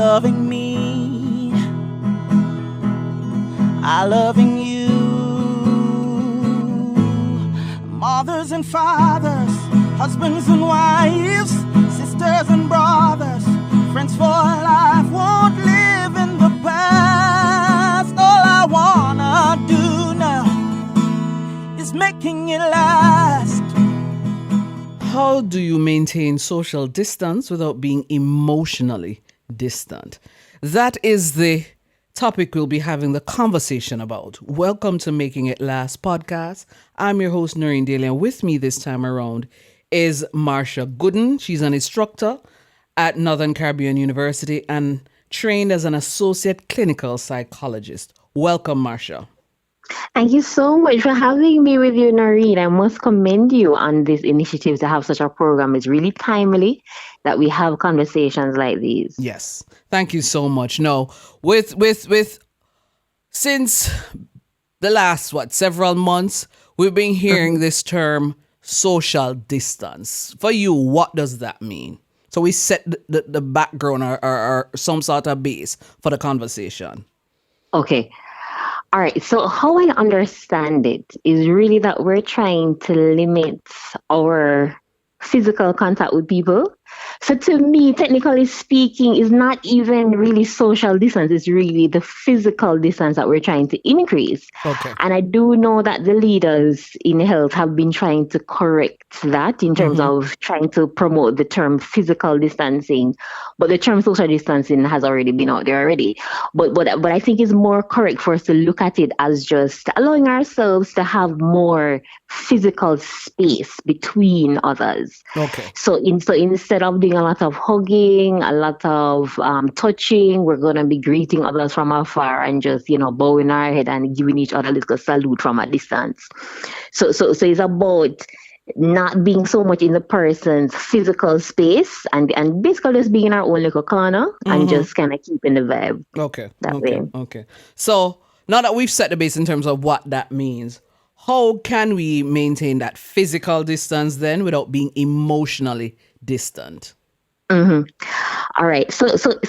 loving me, I loving you. Mothers and fathers, husbands and wives, sisters and brothers, friends for life, won't live in the past. All I wanna do now is making it last. How do you maintain social distance without being emotionally distant? That is the topic we'll be having the conversation about. Welcome to Making It Last podcast. I'm your host, Noreen Daly, and with me this time around is Marsha Gooden. She's an instructor at Northern Caribbean University and trained as an associate clinical psychologist. Welcome, Marsha. Thank you so much for having me with you, Noreen. I must commend you on this initiative to have such a program. It's really timely that we have conversations like these. Yes. Thank you so much. No, with since the last, several months, we've been hearing this term social distance. For you, what does that mean? So we set the background or some sort of base for the conversation. Okay. All right. So how I understand it is really that we're trying to limit our physical contact with people. So to me, technically speaking, is not even really social distance. It's really the physical distance that we're trying to increase. Okay. And I do know that the leaders in health have been trying to correct that in terms of trying to promote the term physical distancing. But the term social distancing has already been out there already. But I think it's more correct for us to look at it as just allowing ourselves to have more physical space between others. Okay. So instead of doing a lot of hugging, a lot of touching, we're going to be greeting others from afar and just, bowing our head and giving each other a little salute from a distance. So it's about not being so much in the person's physical space and basically just being in our own little corner and just kind of keeping the vibe. Okay. That okay. way. Okay. So now that we've set the base in terms of what that means, how can we maintain that physical distance then without being emotionally distant? All right. So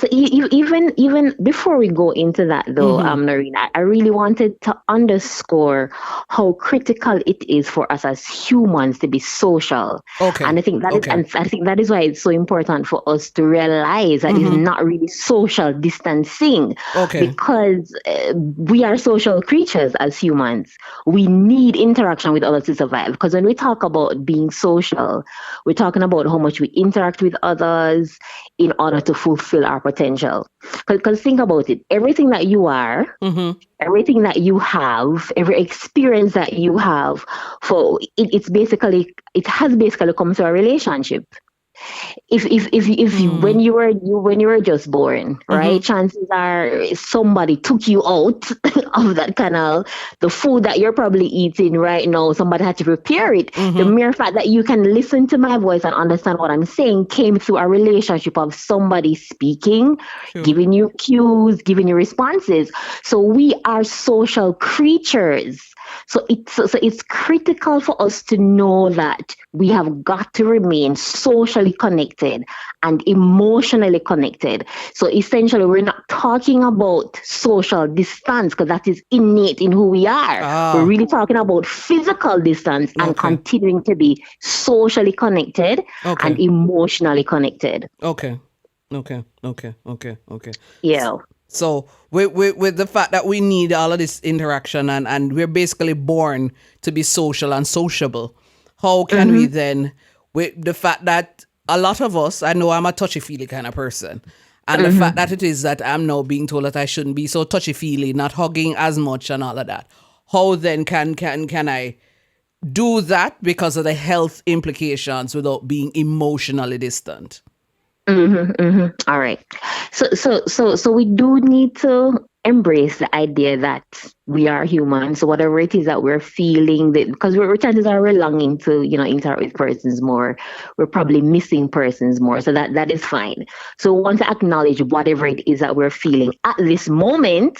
even before we go into that though, Noreen, I really wanted to underscore how critical it is for us as humans to be social. Okay. And I think that is why it's so important for us to realize that it's not really social distancing. Okay. Because we are social creatures as humans. We need interaction with others to survive. Because when we talk about being social, we're talking about how much we interact with others in order to fulfill our potential. Because think about it, everything that you are, everything that you have, every experience that you have, it has basically come through a relationship. If when you were just born, right? Chances are somebody took you out of that canal. The food that you're probably eating right now, somebody had to prepare it. The mere fact that you can listen to my voice and understand what I'm saying came through a relationship of somebody speaking, giving you cues, giving you responses. So we are social creatures. So it's critical for us to know that we have got to remain socially connected and emotionally connected. So essentially, we're not talking about social distance because that is innate in who we are. We're really talking about physical distance and continuing to be socially connected and emotionally connected. Okay. Yeah. So with the fact that we need all of this interaction and we're basically born to be social and sociable, how can we then, with the fact that a lot of us, I know I'm a touchy-feely kind of person, and the fact that it is that I'm now being told that I shouldn't be so touchy-feely, not hugging as much and all of that, how then can I do that because of the health implications without being emotionally distant? All right. So we do need to embrace the idea that we are human. So whatever it is that we're feeling, because chances are we're longing to, interact with persons more. We're probably missing persons more. So that is fine. So we want to acknowledge whatever it is that we're feeling at this moment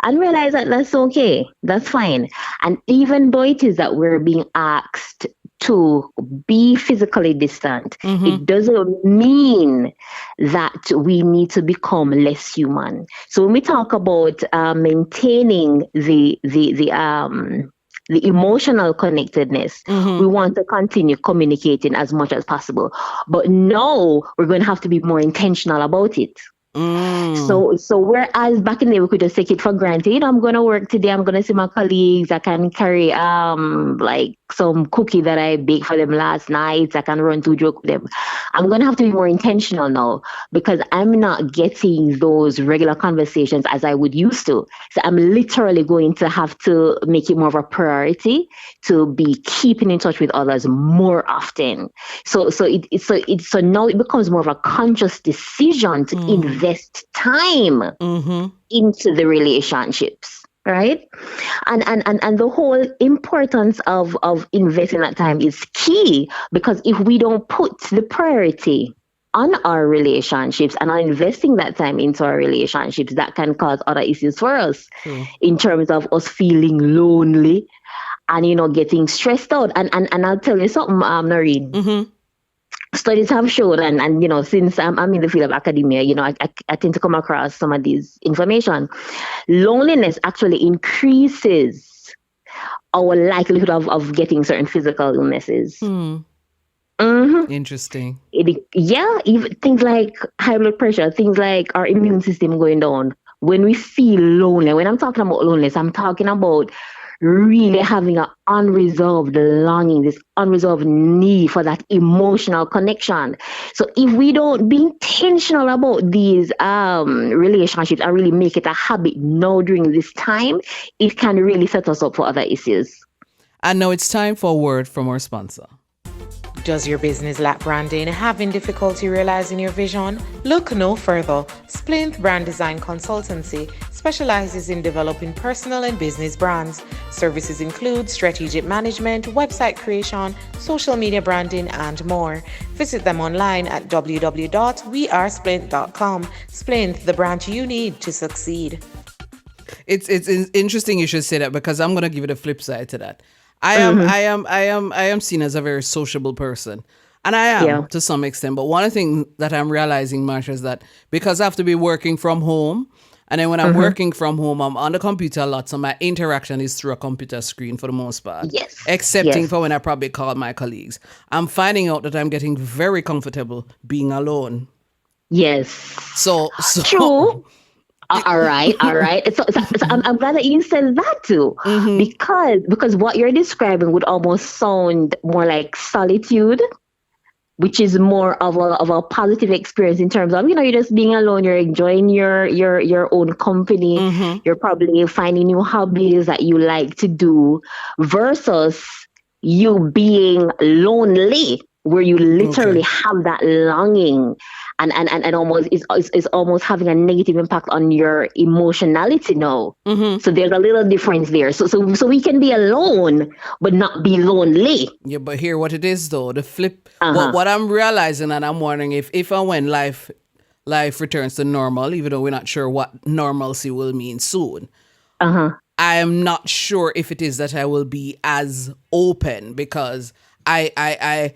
and realize that that's okay. That's fine. And even though it is that we're being asked to be physically distant, it doesn't mean that we need to become less human. So when we talk about maintaining the emotional connectedness, we want to continue communicating as much as possible. But now we're going to have to be more intentional about it. So whereas back in the day we could just take it for granted, you know, I'm going to work today, I'm going to see my colleagues, I can carry like some cookie that I baked for them last night, I can run to joke with them. I'm going to have to be more intentional now because I'm not getting those regular conversations as I would used to. So I'm literally going to have to make it more of a priority to be keeping in touch with others more often. So now it becomes more of a conscious decision to invest time into the relationships, right? And the whole importance of investing that time is key, because if we don't put the priority on our relationships and are investing that time into our relationships, that can cause other issues for us in terms of us feeling lonely and, you know, getting stressed out. And I'll tell you something, Noreen. Studies have shown, and you know, since I'm in the field of academia, you know, I tend to come across some of these information. Loneliness actually increases our likelihood of getting certain physical illnesses. Interesting. Even things like high blood pressure, things like our immune system going down. When we feel lonely, when I'm talking about loneliness, I'm talking about really having an unresolved longing, this unresolved need for that emotional connection. So if we don't be intentional about these relationships and really make it a habit now during this time, it can really set us up for other issues. And now it's time for a word from our sponsor. Does your business lack branding? Having difficulty realizing your vision? Look no further. Splinth Brand Design Consultancy specializes in developing personal and business brands. Services include strategic management, website creation, social media branding, and more. Visit them online at www.wearesplint.com. Splinth, the brand you need to succeed. It's interesting you should say that, because I'm going to give it a flip side to that. I am seen as a very sociable person, and I am to some extent. But one of the things that I'm realizing, Marsha, is that because I have to be working from home, and then when I'm working from home, I'm on the computer a lot, so my interaction is through a computer screen for the most part. Excepting for when I probably call my colleagues. I'm finding out that I'm getting very comfortable being alone. So true. All right. So I'm glad that you said that too, because what you're describing would almost sound more like solitude, which is more of a positive experience in terms of, you know, you're just being alone, you're enjoying your own company, you're probably finding new hobbies that you like to do, versus you being lonely, where you literally have that longing and almost is almost having a negative impact on your emotionality now. So there's a little difference there. So we can be alone but not be lonely. Yeah, but here what it is though, the flip, what I'm realizing, and I'm wondering if and when life returns to normal, even though we're not sure what normalcy will mean soon. I am not sure if it is that I will be as open, because I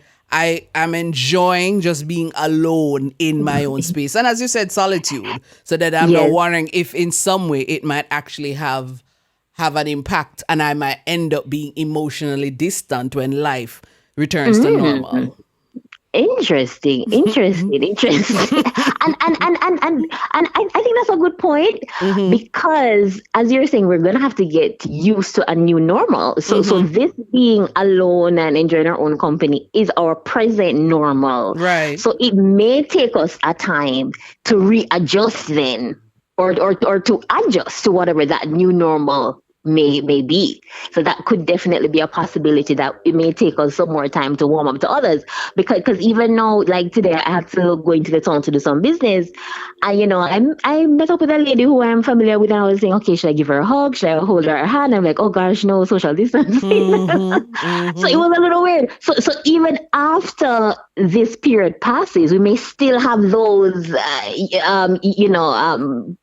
am enjoying just being alone in my own space. And as you said, solitude. So that I'm not wondering if in some way it might actually have an impact, and I might end up being emotionally distant when life returns to normal. Interesting. And I think that's a good point, because as you're saying, we're gonna have to get used to a new normal. So this being alone and enjoying our own company is our present normal. Right. So it may take us a time to readjust then, or to adjust to whatever that new normal may be. So that could definitely be a possibility, that it may take us some more time to warm up to others, because even now, like today, I have to go into the town to do some business, and you know, I met up with a lady who I'm familiar with, and I was saying, okay, should I give her a hug, should I hold her hand? I'm like, oh gosh, no, social distancing. So it was a little weird. So even after this period passes, we may still have those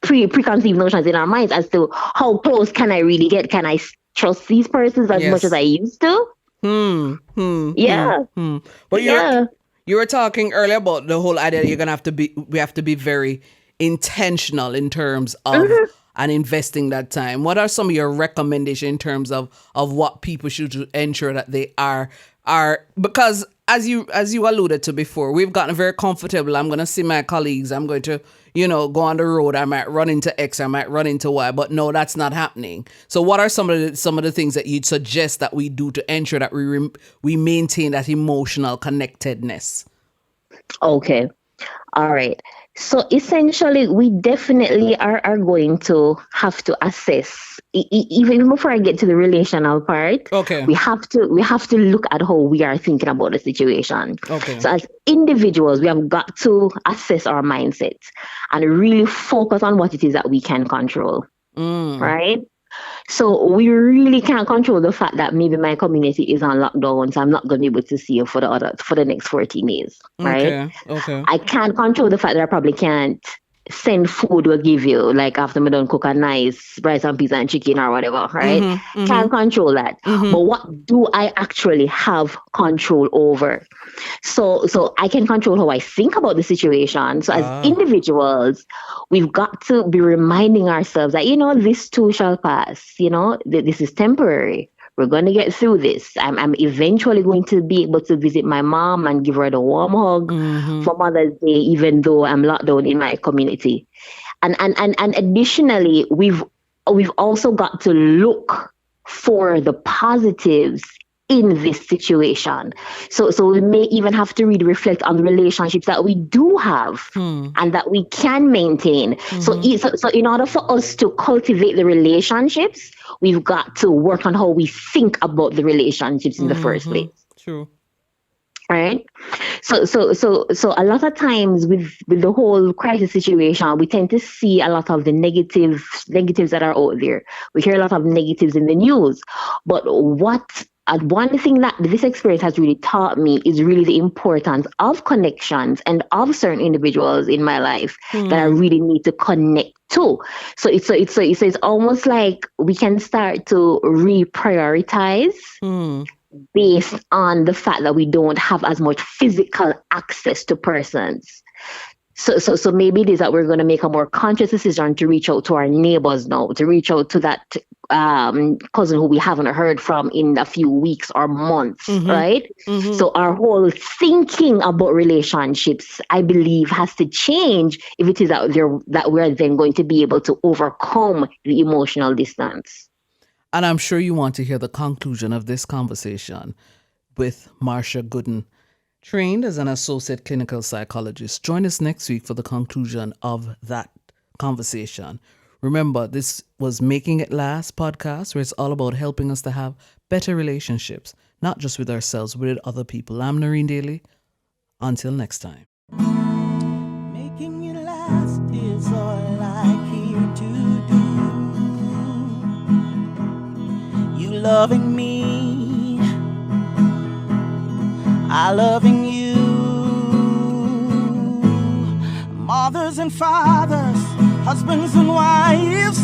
preconceived notions in our minds as to how close can I really get? Can I trust these persons as much as I used to? Yeah. But Yeah. you were talking earlier about the whole idea that we have to be very intentional in terms of and investing that time. What are some of your recommendations in terms of what people should ensure that they are because as you alluded to before, we've gotten very comfortable. I'm going to see my colleagues. I'm going to, go on the road. I might run into X. I might run into Y. But no, that's not happening. So, what are some of the things that you'd suggest that we do to ensure that we maintain that emotional connectedness? Okay. All right. So essentially, we definitely are going to have to assess, even before I get to the relational part. Okay. We have to look at how we are thinking about the situation. Okay. So as individuals, we have got to assess our mindset and really focus on what it is that we can control. Right? So we really can't control the fact that maybe my community is on lockdown, so I'm not going to be able to see you for the next 14 days, right? Okay. I can't control the fact that I probably can't send food we'll give you, like after me done cook a nice rice and peas and chicken or whatever, right? Can't control that. But what do I actually have control over? So I can control how I think about the situation. So as individuals, we've got to be reminding ourselves that, this too shall pass. This is temporary. We're going to get through this. I'm eventually going to be able to visit my mom and give her the warm hug for Mother's Day, even though I'm locked down in my community. And additionally, we've also got to look for the positives in this situation. So we may even have to really reflect on the relationships that we do have and that we can maintain. So in order for us to cultivate the relationships, we've got to work on how we think about the relationships in the first place. True. Right. So a lot of times with the whole crisis situation, we tend to see a lot of the negatives that are out there. We hear a lot of negatives in the news. But one thing that this experience has really taught me is really the importance of connections and of certain individuals in my life that I really need to connect to. So it's almost like we can start to reprioritize based on the fact that we don't have as much physical access to persons. So maybe it is that we're going to make a more conscious decision to reach out to our neighbors now, to reach out to that cousin who we haven't heard from in a few weeks or months, right? So our whole thinking about relationships, I believe, has to change if it is out there that we're then going to be able to overcome the emotional distance. And I'm sure you want to hear the conclusion of this conversation with Marsha Gooden, trained as an associate clinical psychologist. Join us next week for the conclusion of that conversation. Remember, this was Making It Last podcast, where it's all about helping us to have better relationships, not just with ourselves, but with other people. I'm Noreen Daly. Until next time. Making it last is all I care to do. You loving me, I loving you. Mothers and fathers, husbands and wives,